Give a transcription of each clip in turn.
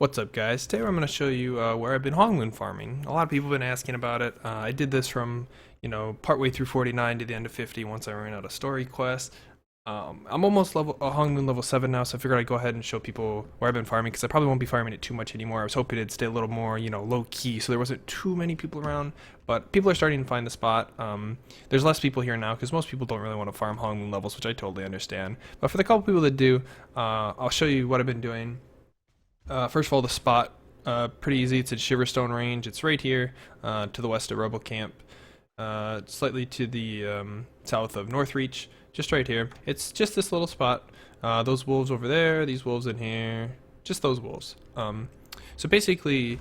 What's up, guys? Today I'm going to show you where I've been Hongmoon farming. A lot of people have been asking about it. I did this from, partway through 49 to the end of 50 once I ran out of story quests. I'm almost Hongmoon level 7 now, so I figured I'd go ahead and show people where I've been farming, because I probably won't be farming it too much anymore. I was hoping it'd stay a little more, low-key, so there wasn't too many people around, but people are starting to find the spot. There's less people here now, because most people don't really want to farm Hongmoon levels, which I totally understand. But for the couple people that do, I'll show you what I've been doing. First of all, the spot, pretty easy. It's at Shiverstone Range. It's right here to the west of Rebel Camp, slightly to the south of Northreach, just right here. It's just this little spot. Those wolves over there, these wolves in here, just those wolves. So basically,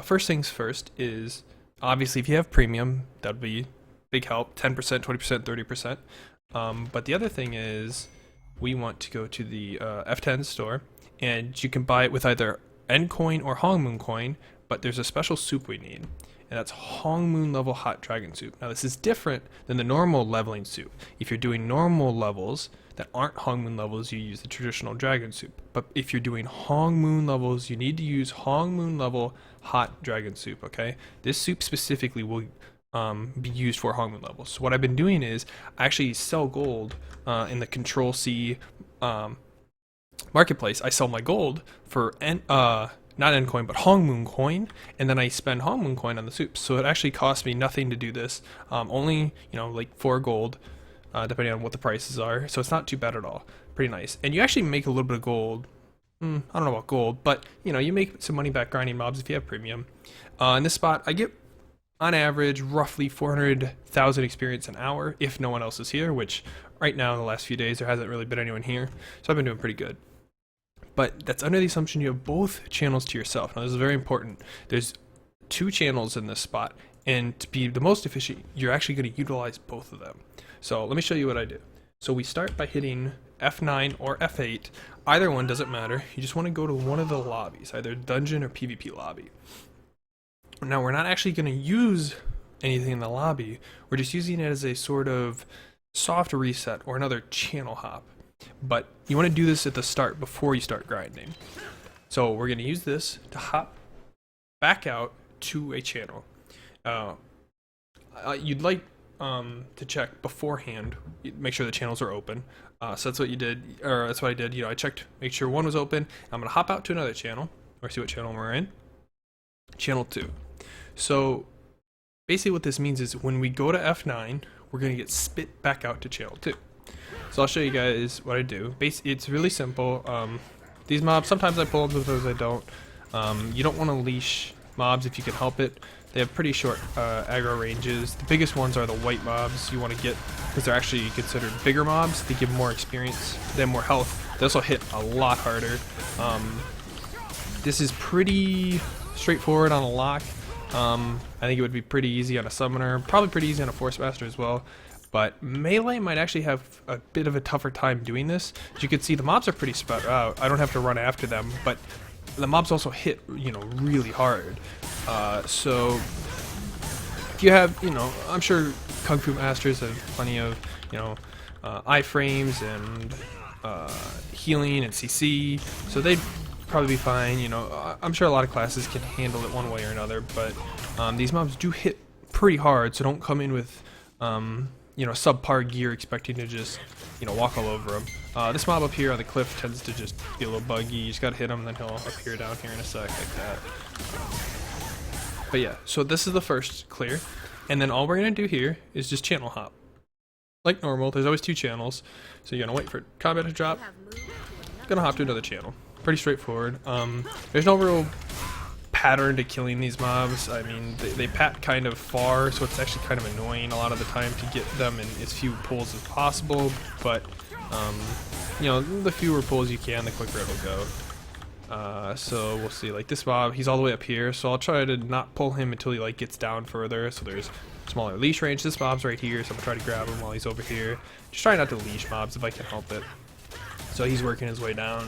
first things first is, obviously, if you have premium, that would be big help, 10%, 20%, 30%. But the other thing is, we want to go to the F10 store, and you can buy it with either N coin or Hongmoon coin, but there's a special soup we need, and that's Hongmoon level hot dragon soup. Now this is different than the normal leveling soup. If you're doing normal levels that aren't Hongmoon levels, you use the traditional dragon soup. But if you're doing Hongmoon levels, you need to use Hongmoon level hot dragon soup, okay? This soup specifically will be used for Hongmoon levels. So what I've been doing is I actually sell gold in the Control C marketplace. I sell my gold for not N coin but Hongmoon coin, and then I spend Hongmoon coin on the soups. So it actually costs me nothing to do this. Only like 4 gold, depending on what the prices are. So it's not too bad at all. Pretty nice. And you actually make a little bit of gold. I don't know about gold, but you make some money back grinding mobs if you have premium. In this spot, I get on average roughly 400,000 experience an hour if no one else is here, which right now in the last few days there hasn't really been anyone here. So I've been doing pretty good. But that's under the assumption you have both channels to yourself. Now this is very important. There's 2 channels in this spot, and to be the most efficient, you're actually going to utilize both of them. So let me show you what I do. So we start by hitting F9 or F8. Either one doesn't matter. You just want to go to one of the lobbies, either dungeon or PvP lobby. Now we're not actually going to use anything in the lobby. We're just using it as a sort of soft reset or another channel hop. But you want to do this at the start before you start grinding. So we're going to use this to hop back out to a channel. You'd like to check beforehand, make sure the channels are open. So that's what you did, or that's what I did. I checked, make sure one was open. I'm going to hop out to another channel, or see what channel we're in. Channel 2. So basically what this means is when we go to F9, we're going to get spit back out to channel 2. So I'll show you guys what I do. It's really simple. These mobs, sometimes I pull them, sometimes I don't. You don't want to leash mobs if you can help it. They have pretty short aggro ranges. The biggest ones are the white mobs you want to get, because they're actually considered bigger mobs. They give more experience, they have more health. They also hit a lot harder. This is pretty straightforward on a lock. I think it would be pretty easy on a summoner, probably pretty easy on a force master as well. But melee might actually have a bit of a tougher time doing this. As you can see, the mobs are pretty spread out. I don't have to run after them, but the mobs also hit, really hard. So if you have, I'm sure Kung Fu Masters have plenty of, iframes and healing and CC, so they'd probably be fine. I'm sure a lot of classes can handle it one way or another, but these mobs do hit pretty hard, so don't come in with subpar gear expecting to just, walk all over him. This mob up here on the cliff tends to just be a little buggy. You just gotta hit him, then he'll appear down here in a sec like that. But yeah, so this is the first clear. And then all we're gonna do here is just channel hop. Like normal, there's always 2 channels. So you're gonna wait for combat to drop. Gonna hop to another channel. Pretty straightforward. There's no real pattern to killing these mobs. I mean, they pat kind of far, so it's actually kind of annoying a lot of the time to get them in as few pulls as possible, but the fewer pulls you can, the quicker it'll go. So we'll see, like this mob, he's all the way up here, so I'll try to not pull him until he gets down further, so there's smaller leash range. This mob's right here, so I'm gonna try to grab him while he's over here. Just try not to leash mobs if I can help it. So he's working his way down.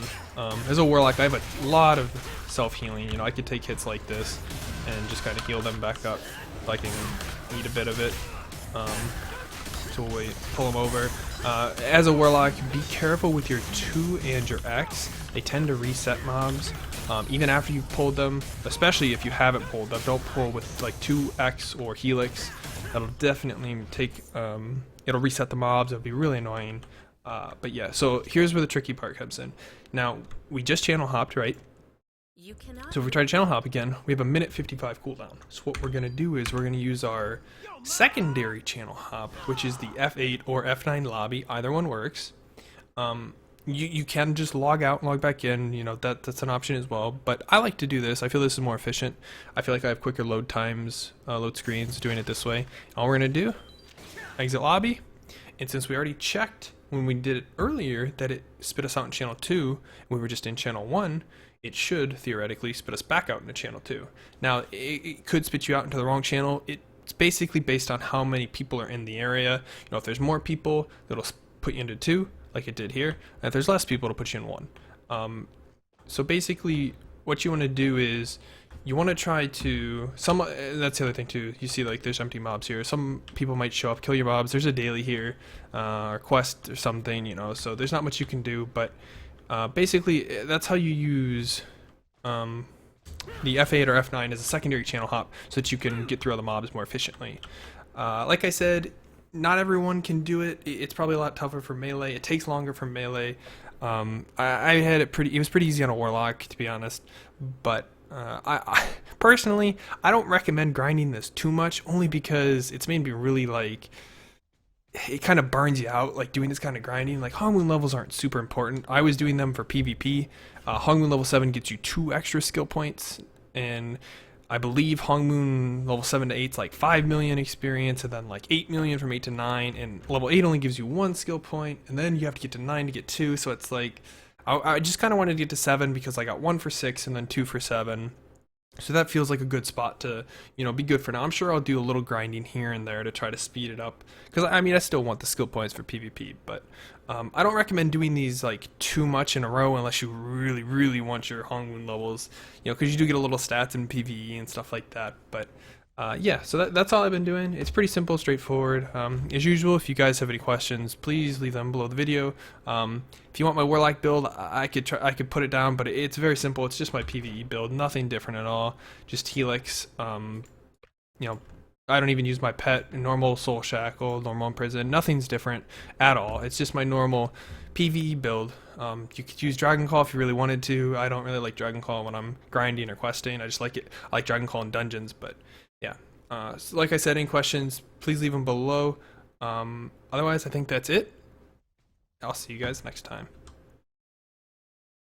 As a warlock, I have a lot of self-healing. I could take hits like this and just kind of heal them back up if I can eat a bit of it. So we'll wait, pull them over. As a warlock, be careful with your 2 and your X. They tend to reset mobs. Even after you've pulled them, especially if you haven't pulled them, don't pull with like 2X or Helix. That'll definitely take, it'll reset the mobs. It'll be really annoying. But yeah, so here's where the tricky part comes in. Now, we just channel hopped, right? So if we try to channel hop again, we have a minute 55 cooldown. So what we're going to do is we're going to use our secondary channel hop, which is the F8 or F9 lobby. Either one works. You can just log out and log back in, you know, that's an option as well. But I like to do this. I feel this is more efficient. I feel like I have quicker load times, load screens doing it this way. All we're going to do, exit lobby. And since we already checked when we did it earlier that it spit us out in channel 2, and we were just in channel 1, it should theoretically spit us back out into channel 2. Now, it could spit you out into the wrong channel. It's basically based on how many people are in the area. You know, if there's more people, that'll put you into 2, like it did here. And if there's less people, it'll put you in 1. So basically, what you want to do is you want to try to that's the other thing too. You see, like, there's empty mobs here. Some people might show up, kill your mobs. There's a daily here, or quest or something, you know. So there's not much you can do, but basically, that's how you use the F8 or F9 as a secondary channel hop so that you can get through other mobs more efficiently. Like I said, not everyone can do it. It's probably a lot tougher for melee. It takes longer for melee. I had it was pretty easy on a warlock, to be honest. But I personally, I don't recommend grinding this too much, only because it's made me really like, it kind of burns you out, like doing this kind of grinding. Like, Hongmoon levels aren't super important. I was doing them for PvP. Hongmoon level 7 gets you 2 extra skill points, and I believe Hongmoon level 7 to 8 is like 5 million experience, and then like 8 million from 8 to 9, and level 8 only gives you 1 skill point, and then you have to get to 9 to get 2, so it's like, I just kind of wanted to get to 7 because I got 1 for 6 and then 2 for 7. So that feels like a good spot to, you know, be good for now. I'm sure I'll do a little grinding here and there to try to speed it up. Because, I mean, I still want the skill points for PvP. But I don't recommend doing these, like, too much in a row unless you really, really want your Hongmoon levels. You know, because you do get a little stats in PvE and stuff like that. But, yeah, so that's all I've been doing. It's pretty simple, straightforward. As usual, if you guys have any questions, please leave them below the video. If you want my Warlock build, I could put it down, but it's very simple. It's just my PvE build, nothing different at all. Just Helix. You know, I don't even use my pet, normal Soul Shackle, normal Imprison. Nothing's different at all. It's just my normal PvE build. You could use Dragon Call if you really wanted to. I don't really like Dragon Call when I'm grinding or questing. I just like it. I like Dragon Call in dungeons, but yeah. So like I said, any questions, please leave them below. Otherwise, I think that's it. I'll see you guys next time.